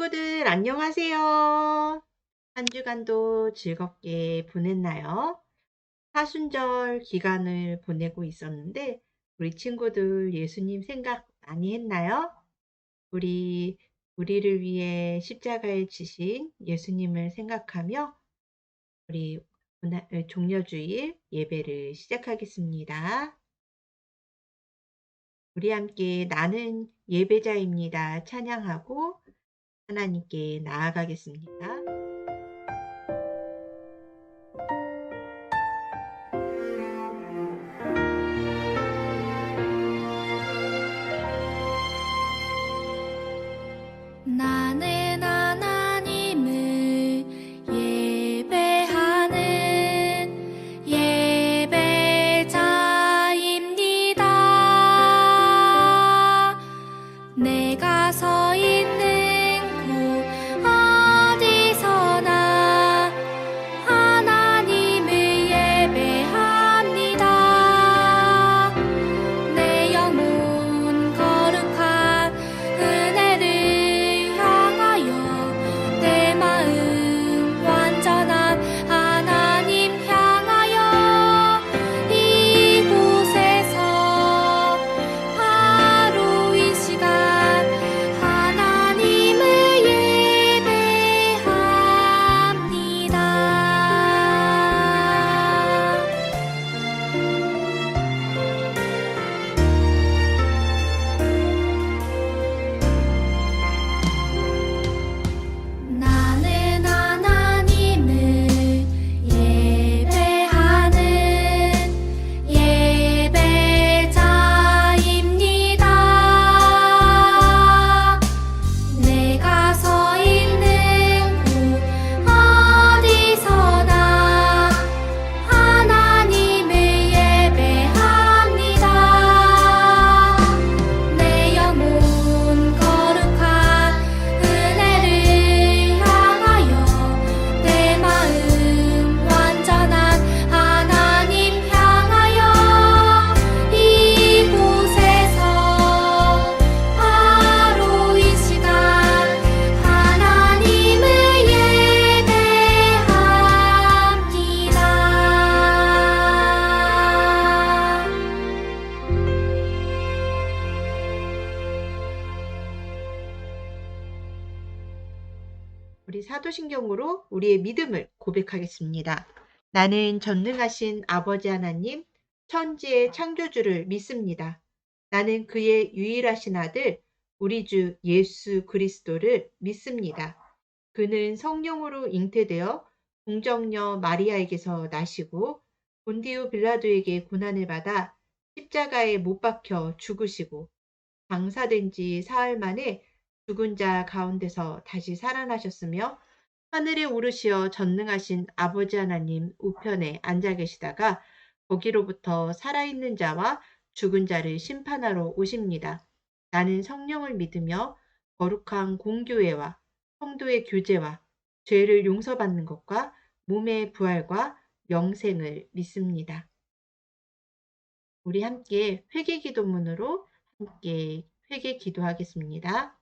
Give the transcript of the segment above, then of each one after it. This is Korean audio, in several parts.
친구들 안녕하세요. 한 주간도 즐겁게 보냈나요? 사순절 기간을 보내고 있었는데 우리 친구들 예수님 생각 많이 했나요? 우리를 위해 십자가에 지신 예수님을 생각하며 우리 종려주일 예배를 시작하겠습니다. 우리 함께 나는 예배자입니다. 찬양하고 하나님께 나아가겠습니다. 나는 하나님을 예배하는 예배자입니다. 내가 서 있는 곳 어디서나 하나님을 예배합니다. 내 영혼 거룩한 은혜를 향하여 내 마음 완전한 하나님 향하여 이곳에서 바로 이 시간 하나님을 예배합니다. 나는 하나님을 예배하는 예배자입니다. 내가 서 있는 곳 어디서나 하나님을 예배합니다. 내 영혼 거룩한 은혜를 향하여 내 마음 완전한 하나님 향하여 이곳에서 바로 이 시간 하나님을 우리 사도신경으로 우리의 믿음을 고백하겠습니다. 나는 전능하신 아버지 하나님, 천지의 창조주를 믿습니다. 나는 그의 유일하신 아들, 우리 주 예수 그리스도를 믿습니다. 그는 성령으로 잉태되어 동정녀 마리아에게서 나시고 본디오 빌라도에게 고난을 받아 십자가에 못 박혀 죽으시고 장사된 지 사흘 만에 죽은 자 가운데서 다시 살아나셨으며 하늘에 오르시어 전능하신 아버지 하나님 우편에 앉아 계시다가 거기로부터 살아있는 자와 죽은 자를 심판하러 오십니다. 나는 성령을 믿으며 거룩한 공교회와 성도의 교제와 죄를 용서받는 것과 몸의 부활과 영생을 믿습니다. 우리 함께 회개 기도문으로 함께 회개 기도하겠습니다.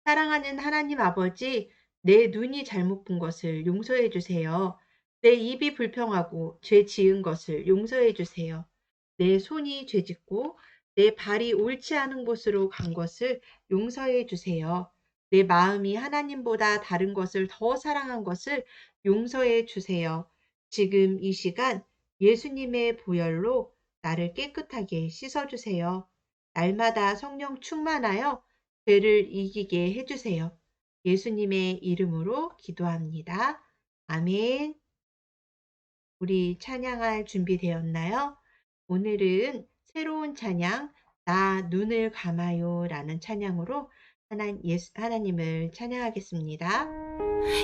사랑하는 하나님 아버지, 내 눈이 잘못 본 것을 용서해 주세요. 내 입이 불평하고 죄 지은 것을 용서해 주세요. 내 손이 죄 짓고 내 발이 옳지 않은 곳으로 간 것을 용서해 주세요. 내 마음이 하나님보다 다른 것을 더 사랑한 것을 용서해 주세요. 지금 이 시간 예수님의 보혈로 나를 깨끗하게 씻어주세요. 날마다 성령 충만하여 죄를 이기게 해주세요. 예수님의 이름으로 기도합니다. 아멘. 우리 찬양할 준비되었나요? 오늘은 새로운 찬양, 나 눈을 감아요 라는 찬양으로 하나님을 찬양하겠습니다.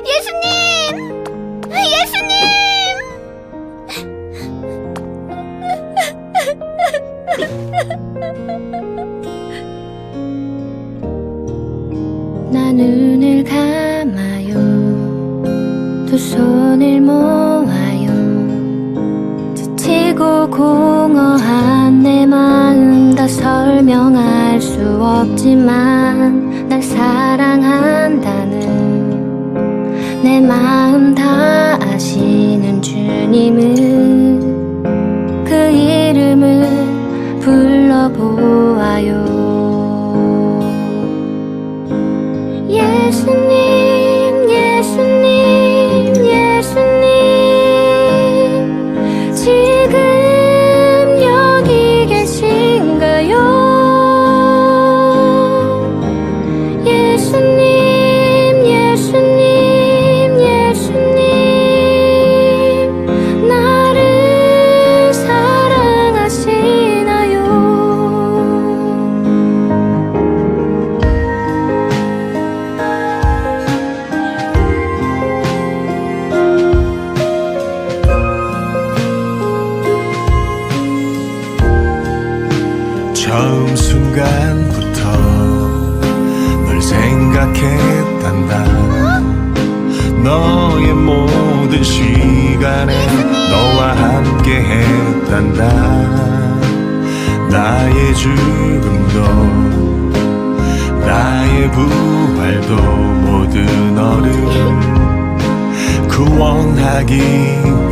예수님! 예수님! 나 눈을 감아요. 두 손을 모아요. 지치고 공허한 내 마음 다 설명할 수 없지만 날 사랑하는 한다는 내 마음 다 아시는 주님을 그 이름을 불러보아요. 예수님, 예수님, 예수님, 지금 여기 계신가요? 예수님, 예수님, 예수님, 나를 사랑하시나요? 처음 순간부터 널 생각했단다. 너의 모든 시간에 너와 함께 했단다. 나의 죽음도 나의 부활도 모두 너를 구원하기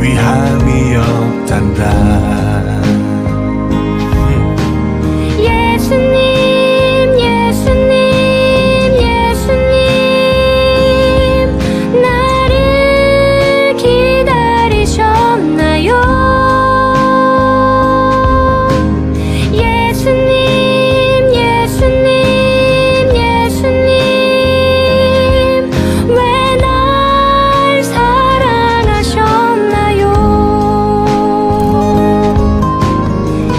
위함이었단다. 예수님, 예수님, 예수님, 나를 기다리셨나요? 예수님, 예수님, 예수님, 왜 날 사랑하셨나요?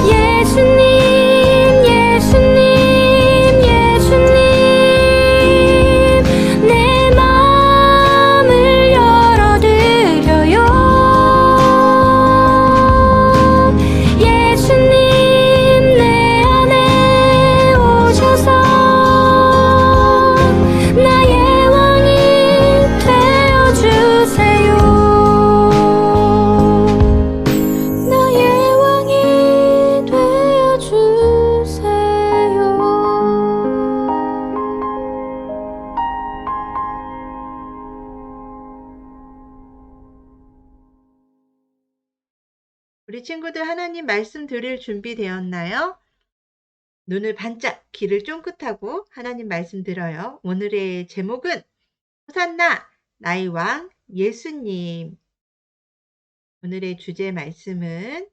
예수님, 예수님, 예수님, 내 마음을 열어드려요. 예수님, 내 안에 오셔서 나의 왕이 되어주세요. 나의 왕이 되어주세요. 우리 친구들 하나님 말씀 들을 준비 되었나요? 눈을 반짝, 귀를 쫑긋하고 하나님 말씀 들어요. 오늘의 제목은 호산나, 나의 왕, 예수님. 오늘의 주제 말씀은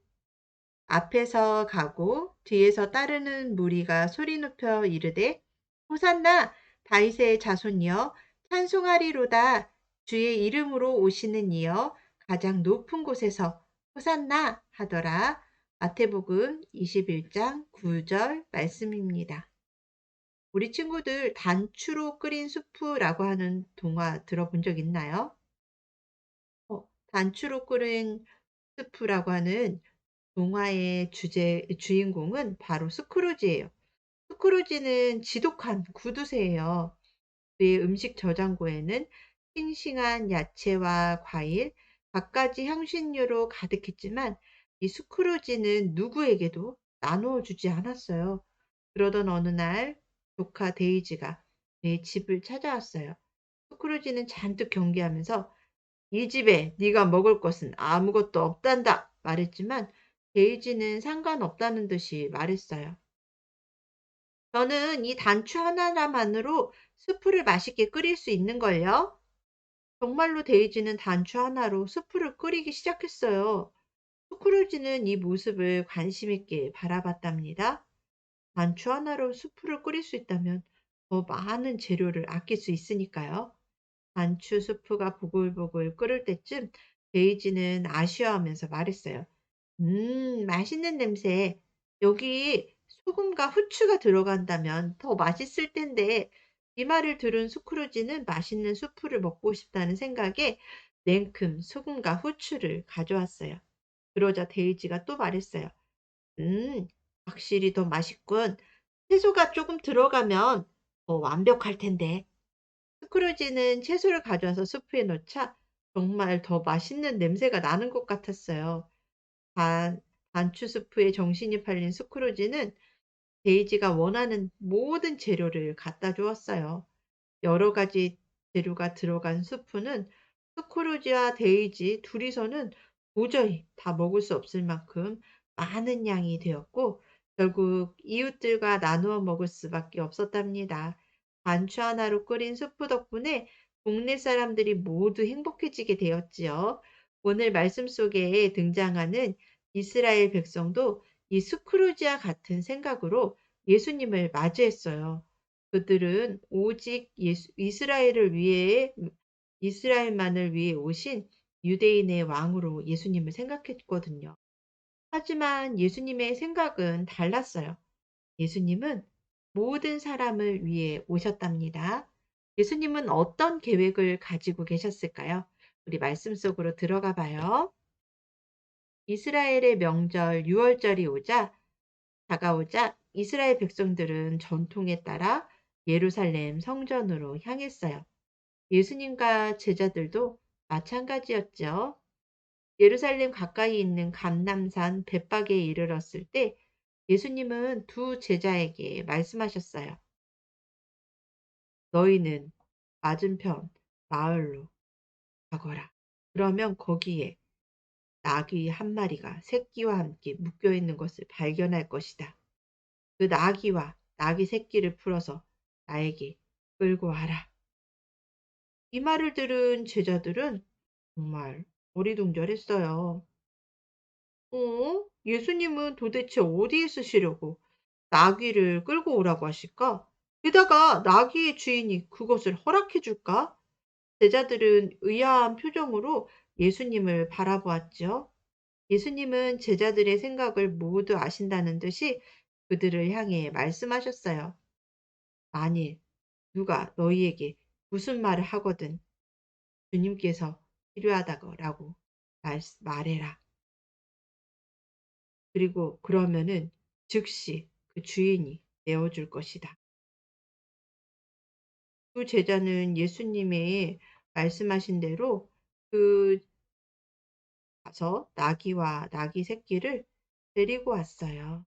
앞에서 가고 뒤에서 따르는 무리가 소리 높여 이르되 호산나 다윗의 자손이여 찬송하리로다 주의 이름으로 오시는 이여 가장 높은 곳에서 호산나 하더라. 마태복음 21장 9절 말씀입니다. 우리 친구들 단추로 끓인 수프라고 하는 동화 들어본 적 있나요? 단추로 끓인 수프라고 하는 동화의 주인공은 바로 스크루지예요. 스크루지는 지독한 구두쇠예요. 그의 음식 저장고에는 싱싱한 야채와 과일, 갖가지 향신료로 가득했지만 이 스크루지는 누구에게도 나누어 주지 않았어요. 그러던 어느 날 조카 데이지가 내 집을 찾아왔어요. 스크루지는 잔뜩 경계하면서 이 집에 네가 먹을 것은 아무것도 없단다 말했지만 데이지는 상관없다는 듯이 말했어요. 저는 이 단추 하나만으로 수프를 맛있게 끓일 수 있는걸요. 정말로 데이지는 단추 하나로 수프를 끓이기 시작했어요. 스크루지는 이 모습을 관심 있게 바라봤답니다. 단추 하나로 수프를 끓일 수 있다면 더 많은 재료를 아낄 수 있으니까요. 단추 수프가 보글보글 끓을 때쯤 데이지는 아쉬워하면서 말했어요. 맛있는 냄새. 여기 소금과 후추가 들어간다면 더 맛있을 텐데. 이 말을 들은 스크루지는 맛있는 수프를 먹고 싶다는 생각에 냉큼 소금과 후추를 가져왔어요. 그러자 데이지가 또 말했어요. 음, 확실히 더 맛있군. 채소가 조금 들어가면 더 완벽할 텐데. 스크루지는 채소를 가져와서 수프에 넣자 정말 더 맛있는 냄새가 나는 것 같았어요. 단추 수프에 정신이 팔린 스크루지는 데이지가 원하는 모든 재료를 갖다 주었어요. 여러 가지 재료가 들어간 수프는 스크루지와 데이지 둘이서는 도저히 다 먹을 수 없을 만큼 많은 양이 되었고 결국 이웃들과 나누어 먹을 수밖에 없었답니다. 반추 하나로 끓인 수프 덕분에 동네 사람들이 모두 행복해지게 되었지요. 오늘 말씀 속에 등장하는 이스라엘 백성도 이 스크루지와 같은 생각으로 예수님을 맞이했어요. 그들은 오직 이스라엘만을 위해 오신 유대인의 왕으로 예수님을 생각했거든요. 하지만 예수님의 생각은 달랐어요. 예수님은 모든 사람을 위해 오셨답니다. 예수님은 어떤 계획을 가지고 계셨을까요? 우리 말씀 속으로 들어가 봐요. 이스라엘의 명절 유월절이 다가오자 이스라엘 백성들은 전통에 따라 예루살렘 성전으로 향했어요. 예수님과 제자들도 마찬가지였죠. 예루살렘 가까이 있는 감람산 bet박에 이르렀을 때 예수님은 두 제자에게 말씀하셨어요. 너희는 맞은편 마을로 가거라. 그러면 거기에 나귀 한 마리가 새끼와 함께 묶여 있는 것을 발견할 것이다. 그 나귀와 나귀 새끼를 풀어서 나에게 끌고 와라. 이 말을 들은 제자들은 정말 어리둥절했어요. 예수님은 도대체 어디에 쓰시려고 나귀를 끌고 오라고 하실까? 게다가 나귀의 주인이 그것을 허락해 줄까? 제자들은 의아한 표정으로 예수님을 바라보았죠. 예수님은 제자들의 생각을 모두 아신다는 듯이 그들을 향해 말씀하셨어요. 만일 누가 너희에게 무슨 말을 하거든 주님께서 필요하다고 말해라. 그리고 그러면은 즉시 그 주인이 내어줄 것이다. 두 제자는 예수님의 말씀하신 대로 그 가서 나귀와 나귀 새끼를 데리고 왔어요.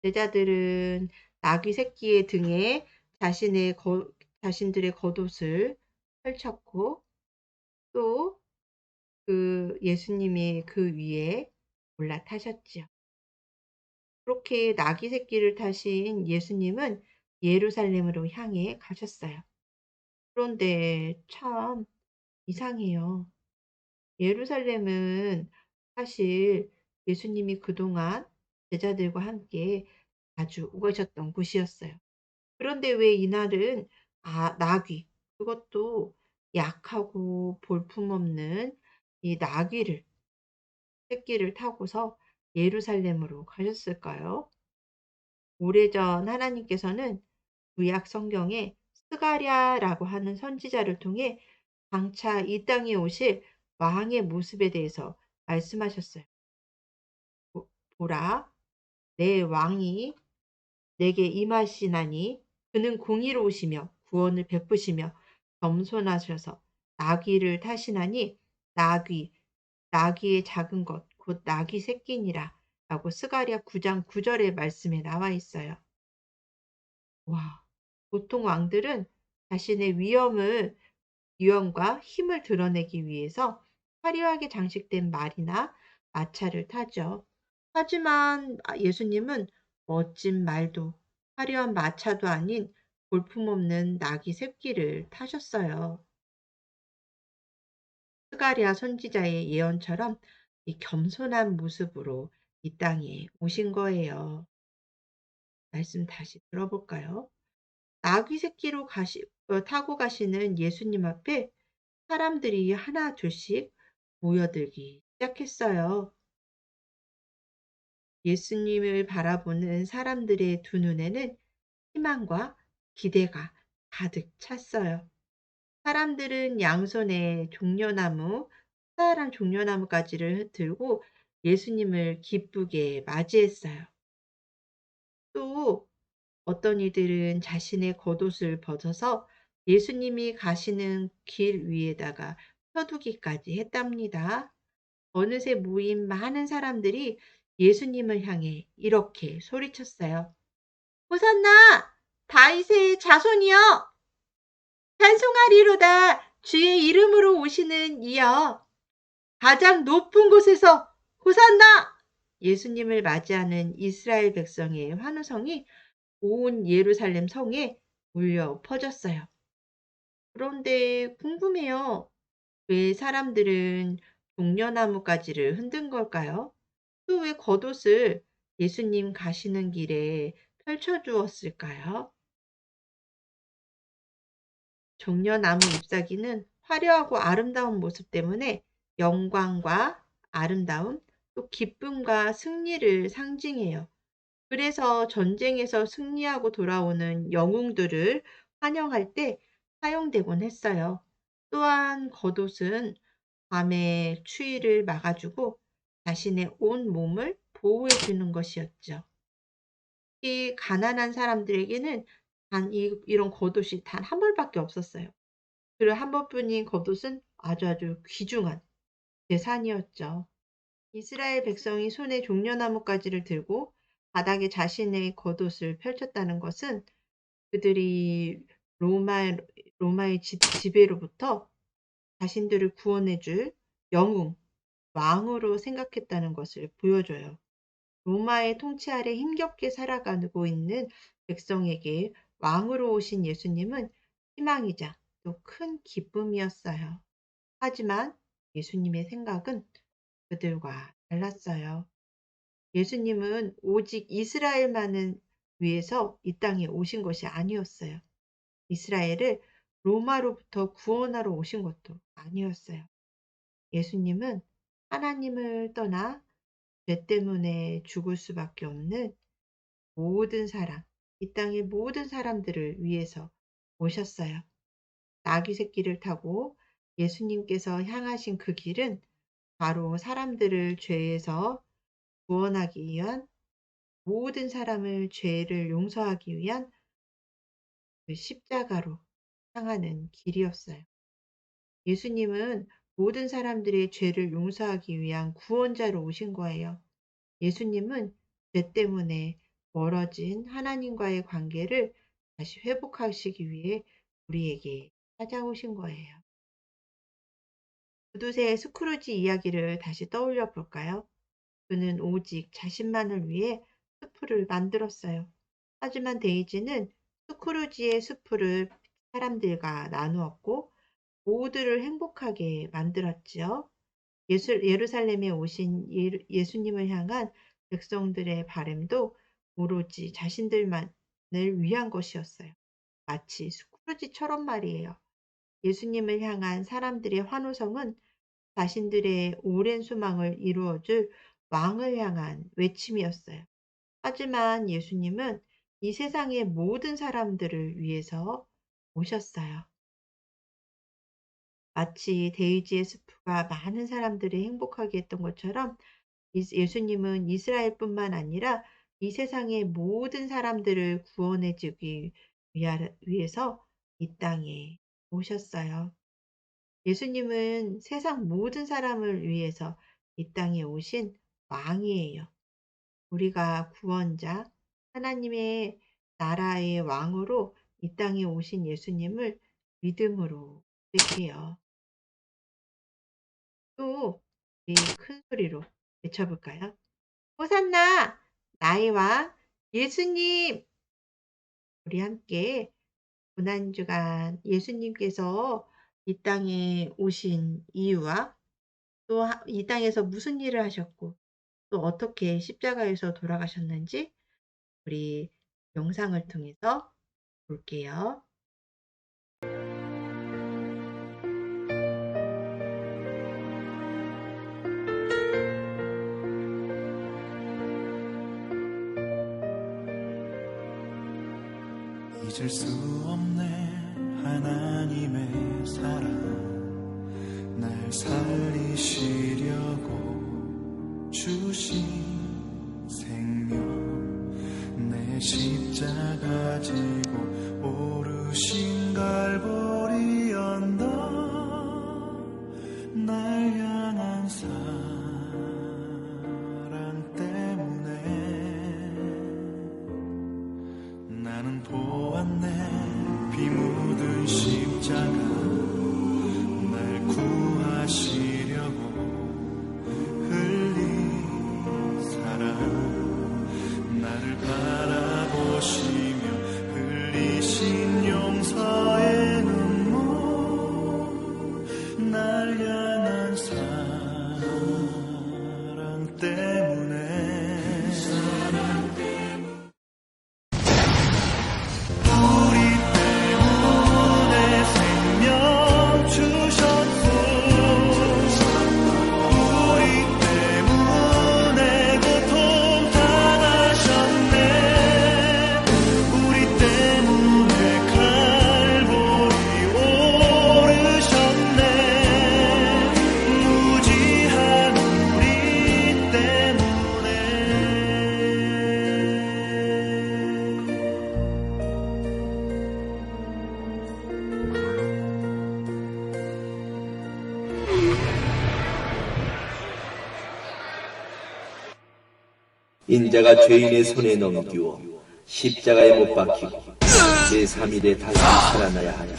제자들은 나귀 새끼의 등에 자신들의 겉옷을 펼쳤고 또 그 예수님이 그 위에 올라타셨지요. 그렇게 나귀 새끼를 타신 예수님은 예루살렘으로 향해 가셨어요. 그런데 참 이상해요. 예루살렘은 사실 예수님이 그동안 제자들과 함께 자주 오가셨던 곳이었어요. 그런데 왜 이날은 나귀, 그것도 약하고 볼품없는 이 나귀를 새끼를 타고서 예루살렘으로 가셨을까요? 오래전 하나님께서는 구약 성경에 스가랴라고 하는 선지자를 통해 장차 이 땅에 오실 왕의 모습에 대해서 말씀하셨어요. 보라, 내 왕이 내게 임하시나니 그는 공의로우시며 구원을 베푸시며 겸손하셔서 나귀를 타시나니 나귀, 나귀의 작은 것, 곧 나귀 새끼니라. 라고 스가랴 9장 9절의 말씀에 나와 있어요. 와, 보통 왕들은 자신의 위엄과 힘을 드러내기 위해서 화려하게 장식된 말이나 마차를 타죠. 하지만 예수님은 멋진 말도 화려한 마차도 아닌 볼품없는 나귀 새끼를 타셨어요. 스가랴 선지자의 예언처럼 이 겸손한 모습으로 이 땅에 오신 거예요. 말씀 다시 들어볼까요? 나귀 새끼로 타고 가시는 예수님 앞에 사람들이 하나 둘씩 모여들기 시작했어요. 예수님을 바라보는 사람들의 두 눈에는 희망과 기대가 가득 찼어요. 사람들은 양손에 커다란 종려나무 가지를 들고 예수님을 기쁘게 맞이했어요. 또 어떤 이들은 자신의 겉옷을 벗어서 예수님이 가시는 길 위에다가 펴두기까지 했답니다. 어느새 모인 많은 사람들이 예수님을 향해 이렇게 소리쳤어요. 호산나! 다윗의 자손이여, 찬송하리로다. 주의 이름으로 오시는 이여, 가장 높은 곳에서 호산나. 예수님을 맞이하는 이스라엘 백성의 환호성이 온 예루살렘 성에 울려 퍼졌어요. 그런데 궁금해요. 왜 사람들은 종려나무 가지를 흔든 걸까요? 또 왜 겉옷을 예수님 가시는 길에 펼쳐주었을까요? 종려나무 잎사귀는 화려하고 아름다운 모습 때문에 영광과 아름다움, 또 기쁨과 승리를 상징해요. 그래서 전쟁에서 승리하고 돌아오는 영웅들을 환영할 때 사용되곤 했어요. 또한 겉옷은 밤의 추위를 막아주고 자신의 온 몸을 보호해 주는 것이었죠. 특히 가난한 사람들에게는 이런 겉옷이 단 한 벌밖에 없었어요. 그 한 벌뿐인 겉옷은 아주 귀중한 재산이었죠. 이스라엘 백성이 손에 종려나무 가지를 들고 바닥에 자신의 겉옷을 펼쳤다는 것은 그들이 로마, 로마의 지배로부터 자신들을 구원해 줄 영웅, 왕으로 생각했다는 것을 보여줘요. 로마의 통치 아래 힘겹게 살아가고 있는 백성에게 왕으로 오신 예수님은 희망이자 또 큰 기쁨이었어요. 하지만 예수님의 생각은 그들과 달랐어요. 예수님은 오직 이스라엘만을 위해서 이 땅에 오신 것이 아니었어요. 이스라엘을 로마로부터 구원하러 오신 것도 아니었어요. 예수님은 하나님을 떠나 죄 때문에 죽을 수밖에 없는 모든 사람, 이 땅의 모든 사람들을 위해서 오셨어요. 나귀 새끼를 타고 예수님께서 향하신 그 길은 바로 사람들을 죄에서 구원하기 위한, 모든 사람을 죄를 용서하기 위한 그 십자가로 향하는 길이었어요. 예수님은 모든 사람들의 죄를 용서하기 위한 구원자로 오신 거예요. 예수님은 죄 때문에 멀어진 하나님과의 관계를 다시 회복하시기 위해 우리에게 찾아오신 거예요. 구두쇠의 스크루지 이야기를 다시 떠올려 볼까요? 그는 오직 자신만을 위해 수프를 만들었어요. 하지만 데이지는 스크루지의 수프를 사람들과 나누었고 모두를 행복하게 만들었지요. 예루살렘에 오신 예수님을 향한 백성들의 바램도 오로지 자신들만을 위한 것이었어요. 마치 스크루지처럼 말이에요. 예수님을 향한 사람들의 환호성은 자신들의 오랜 소망을 이루어줄 왕을 향한 외침이었어요. 하지만 예수님은 이 세상의 모든 사람들을 위해서 오셨어요. 마치 데이지의 스프가 많은 사람들을 행복하게 했던 것처럼 예수님은 이스라엘뿐만 아니라 이 세상의 모든 사람들을 구원해 주기 위해서 이 땅에 오셨어요. 예수님은 세상 모든 사람을 위해서 이 땅에 오신 왕이에요. 우리가 구원자, 하나님의 나라의 왕으로 이 땅에 오신 예수님을 믿음으로 고백해요. 또 우리 큰 소리로 외쳐볼까요? 호산나! 나의 왕 예수님! 우리 함께 고난주간 예수님께서 이 땅에 오신 이유와 또 이 땅에서 무슨 일을 하셨고 또 어떻게 십자가에서 돌아가셨는지 우리 영상을 통해서 볼게요. 잊을 수 없네 하나님의 사랑 날 살리시려고 주신 생명 내 십자가 지고 오르신 갈보리 언덕 날 향한 사랑 때문에 나는 보았네 십자가 날 구하시려고 흘린 사랑 나를 바라보시며 흘리신 용서의 눈물 날 향한 사랑 때문에 우리 때문에 생명 주셨고 우리 때문에 고통 당하셨네 우리 때문에 칼보리 오르셨네 무지한 우리 때문에 인자가 죄인의 손에 넘기워 십자가에 못 박히고 제3일에 다시 살아나야 하냐.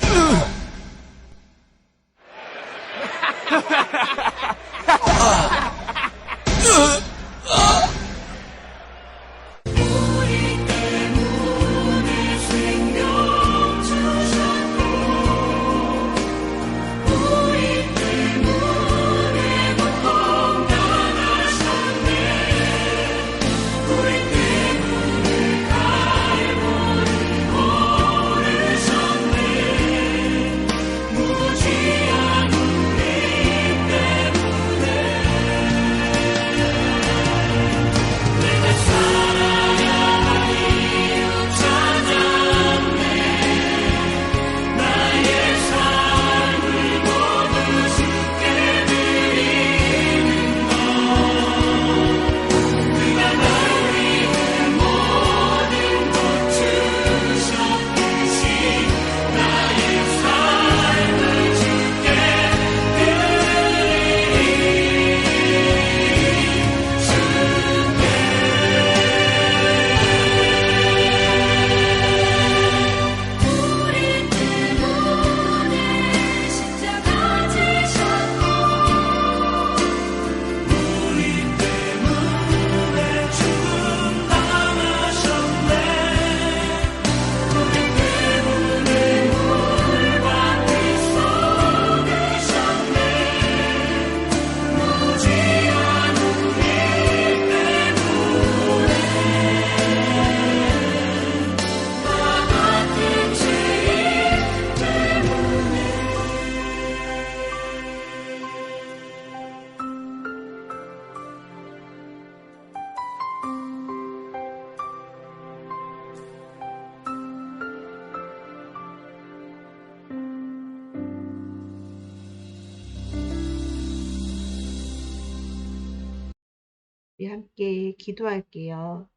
우리 함께 기도할게요.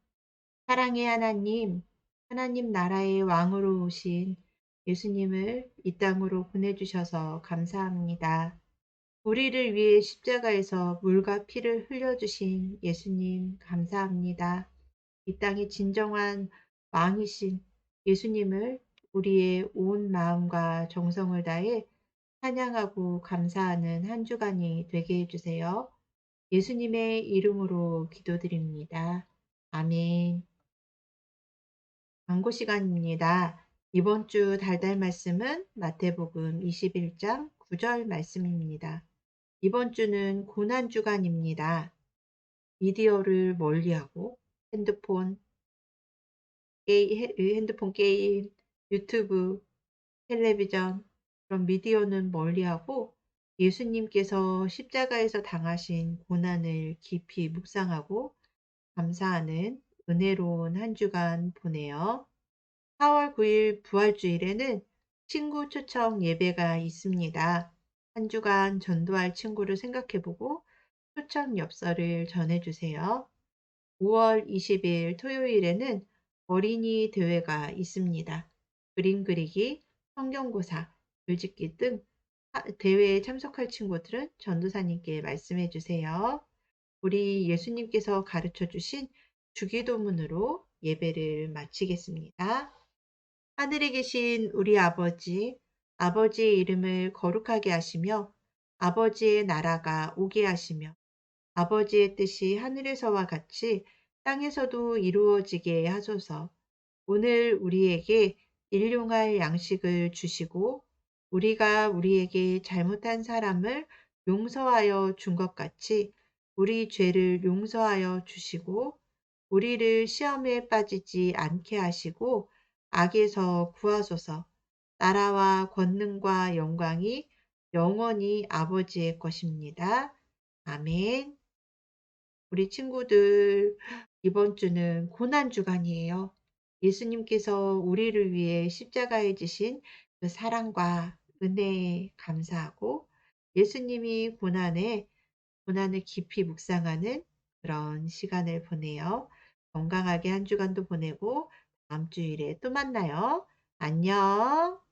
사랑의 하나님, 하나님 나라의 왕으로 오신 예수님을 이 땅으로 보내주셔서 감사합니다. 우리를 위해 십자가에서 물과 피를 흘려주신 예수님 감사합니다. 이 땅의 진정한 왕이신 예수님을 우리의 온 마음과 정성을 다해 찬양하고 감사하는 한 주간이 되게 해주세요. 예수님의 이름으로 기도드립니다. 아멘. 광고 시간입니다. 이번 주 달달 말씀은 마태복음 21장 9절 말씀입니다. 이번 주는 고난 주간입니다. 미디어를 멀리하고 핸드폰 게임, 유튜브, 텔레비전 그런 미디어는 멀리하고 예수님께서 십자가에서 당하신 고난을 깊이 묵상하고 감사하는 은혜로운 한 주간 보내요. 4월 9일 부활주일에는 친구 초청 예배가 있습니다. 한 주간 전도할 친구를 생각해보고 초청 엽서를 전해주세요. 5월 20일 토요일에는 어린이 대회가 있습니다. 그림 그리기, 성경고사, 글짓기 등 대회에 참석할 친구들은 전도사님께 말씀해 주세요. 우리 예수님께서 가르쳐 주신 주기도문으로 예배를 마치겠습니다. 하늘에 계신 우리 아버지, 아버지의 이름을 거룩하게 하시며 아버지의 나라가 오게 하시며 아버지의 뜻이 하늘에서와 같이 땅에서도 이루어지게 하소서. 오늘 우리에게 일용할 양식을 주시고 우리가 우리에게 잘못한 사람을 용서하여 준 것 같이 우리 죄를 용서하여 주시고 우리를 시험에 빠지지 않게 하시고 악에서 구하소서. 나라와 권능과 영광이 영원히 아버지의 것입니다. 아멘. 우리 친구들, 이번 주는 고난 주간이에요. 예수님께서 우리를 위해 십자가에 지신 그 사랑과 은혜에 감사하고 예수님이 고난을 깊이 묵상하는 그런 시간을 보내요. 건강하게 한 주간도 보내고 다음 주일에 또 만나요. 안녕.